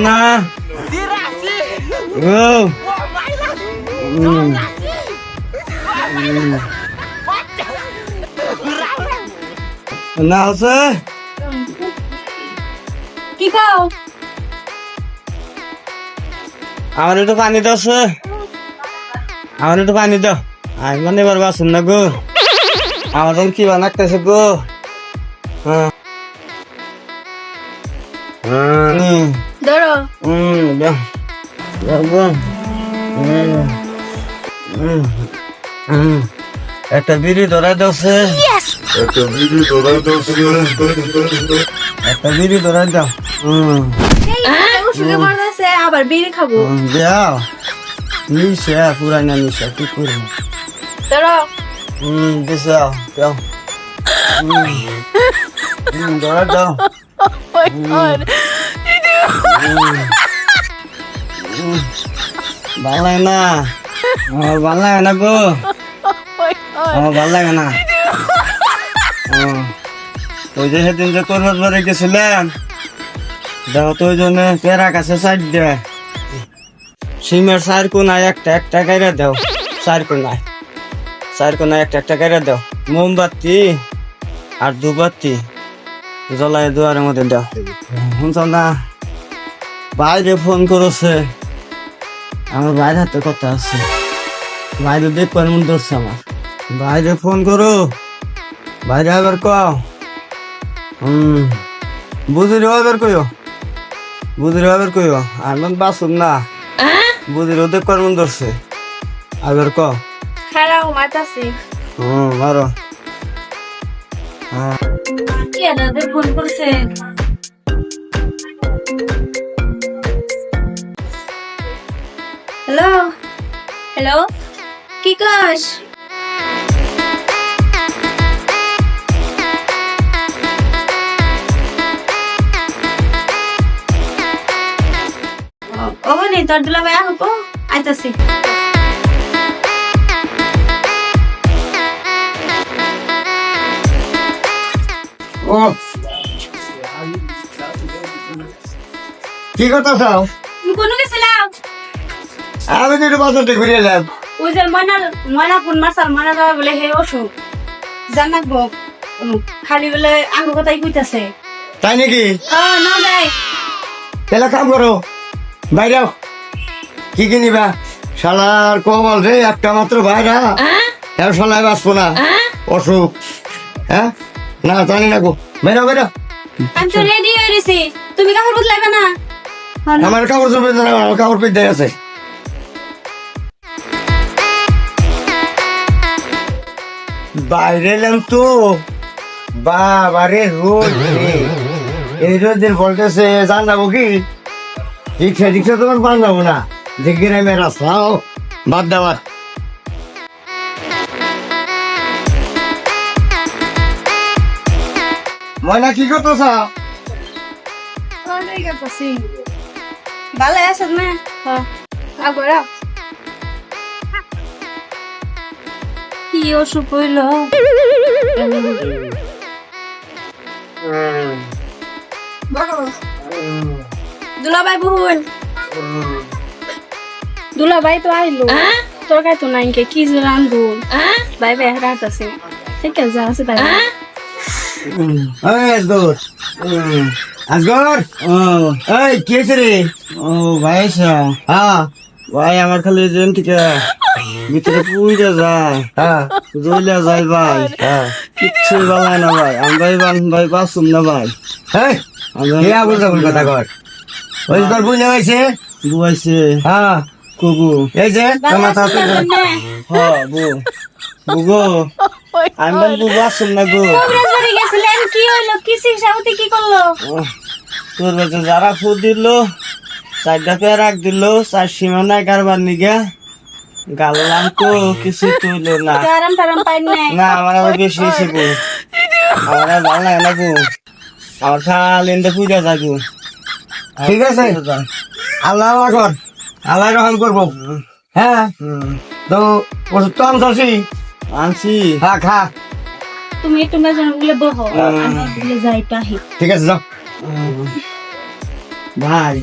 না না হচ্ছে কি খাও? আমার একটু পানি দাও সে, আমার একটু পানি দাও। আমি মানে এবার বাসুন না গো, আমার তখন কি বানাকতেছে গো। হ্যাঁ ধরো। একটা বিড়ি ধরাই দাওছে, একটা বিড়ি ধরাই দাও। ওষুধে মারতেছে, আবার বিড়ি খাবো। দাও নিশা, পুরানা নিশা, কি করবো। ধরো। দিশাও দাও, ধরাই দাও। ভাল লাগে না, আমার ভাল লাগে না গো, আমার ভাল লাগে না। ওই যে সেদিন যে করবার বাড়ি গেছিলাম, দেখো তো ওই জন্য পেরা কাছে সাইড দেয়, সিমের চার কোনায় একটা একটা গাইরা দাও, চার কোনায় একটা গাইরা দাও। মোমবাতি আর দুবাতি জ্বলাই দুয়ারের মধ্যে দাও। শুনছ না, বাইরে ফোন করেছে, আমার বাইরে হাতে কথা আছে, বাইরে দেখবার মন ধরছে আমার। বাইরে ফোন করো, বাইরে আবার কও। বুঝির আবার কইও, বুঝির আবার কইও। আমি বাসুন না, বুঝির দেখবার মন ধরছে, আবার ক। খারাপ মারতাছি। মারো। কি দাদা ফোন করছে? হ্যালো হ্যালো, কি কাজ? ওহনি তোর দুলাভাই আসবো, আইতাছি। কি কথা চাও? কোন গেছিলাম? আমি তো বাজারটা ঘুরে এলাম। ওই যে ময়না ফোন মারছাল, ময়না যাবে বলে হে অসুখ জানাবো, খালি বলে আঙ্গু কথাই কইতাছে। তাই নাকি? না যায়। তাহলে কাম করো, বাইরে কি কিনিবা? শালার কমাল রে, একটা মাত্র বাইরা, এর শালায় বাঁচবো না, অসুখ। হ্যাঁ না জানি না গো, বেরো বেরো। আমি তো রেডি হয়ে গেছি, তুমি কাপড় বদলাইবে না? আমার কাপড় চলবে না, আমার কাপড় পিঠে আছে। বাইরে এলাম তো, বাবারে রোদ রে, এই রোদের বলতেছে জানাবো কি রিক্সা তোমার বানাবো না, দেখি না মেয়েরা রাস্তাও বাদ দেওয়ার। ময়না কি করতেছ? ভালো আছে না? আগরা কি অসুখ হইল? দুলাভাই বহুল, দুলাভাই তো আইলো, তোর কাছে তো নাই, কি যে রান্ধু ভাই ভাই রাত আছে, ঠিক আছে আছে তাই। ভাই আমার খালি ভিতরে পুইরা যায়, রইলা যায় ভাই, কিচ্ছু বালাই না ভাই। আমি ভাই বাসুম না ভাই। কথা কর, ওই তোর বুঝে হয়েছে বুঝাইছে। হ্যাঁ কুকু এই যে বুগো, আমি বুগো আসুন না গো। কি হইলো? কি শিক্ষাপতি কি করলো? তোর কাছে যারা ফু দিল, চারটা পেয়ে রাখ দিল, চার সীমানায় গারবার নিগে গাললাম তো কিছু তুইল না। আরাম টারাম পাই না, আমার আবার বেশি হয়েছে গো, আমার আর ভালো লাগে না গো, আমার খালি পুজা যায় গো। ঠিক আছে, আল্লাহ কর, আল্লাহ রহম করবো। হ্যাঁ তো ওষুধ তো আনছি, খা খা। তুমি একটু মেজন বলে বহ আমি বলে যাই পাহি ঠিক আছে যাও। ভাই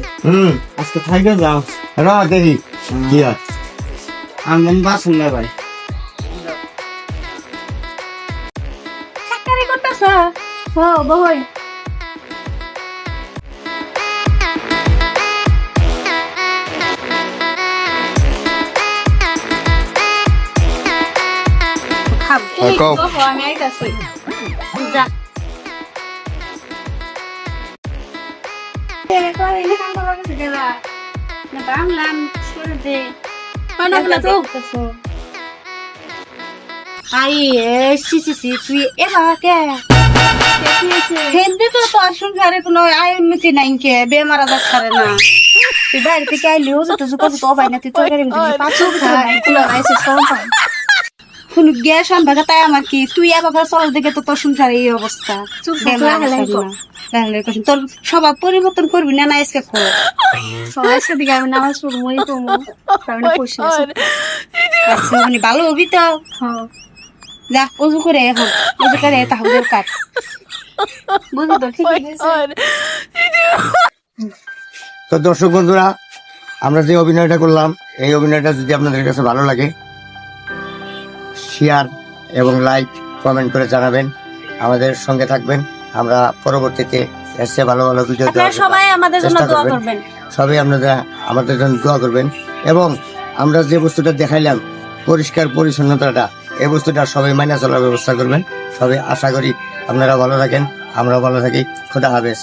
আজকে থাইকে যাও র দেখি কি হয়। আমি বাসুন না ভাই চাকরি করতেছ বহই কও। আমি আইতাছি যা বেমার আজার ছাড়ে না তুই বাইরে থেকে আইলেও যত কত তো পাই না তুই তরকারি কোন গ্যাস আনবা তাই আমার কি তুই এবার চলার দিকে তো তোর সংসার এই অবস্থা তোর স্বভাব পরিবর্তন করবি না না আজকে সবাই সেদিকে আমি নামাজ পড়বো আচ্ছা মানে ভালো হবি তো যা উজু করে এখন উজু করে তাহলে কাট বুঝলি তো ঠিক আছে তো দর্শক বন্ধুরা, আমরা যে অভিনয়টা করলাম এই অভিনয়টা যদি আপনাদের কাছে ভালো লাগে শেয়ার এবং লাইক কমেন্ট করে জানাবেন, আমাদের সঙ্গে থাকবেন। আমরা পরবর্তীতে এসে ভালো ভালো ভিডিও আপনারা সবাই আমাদের জন্য দোয়া করবেন। সবাই আপনারা আমাদের জন্য দোয়া করবেন এবং আমরা যে বস্তুটা দেখাইলাম পরিষ্কার পরিচ্ছন্নতাটা এই বস্তুটা সবাই মাইনে চলার ব্যবস্থা করবেন। সবাই আশা করি আপনারা ভালো থাকেন, আমরাও ভালো থাকি। খোদা হাফেজ।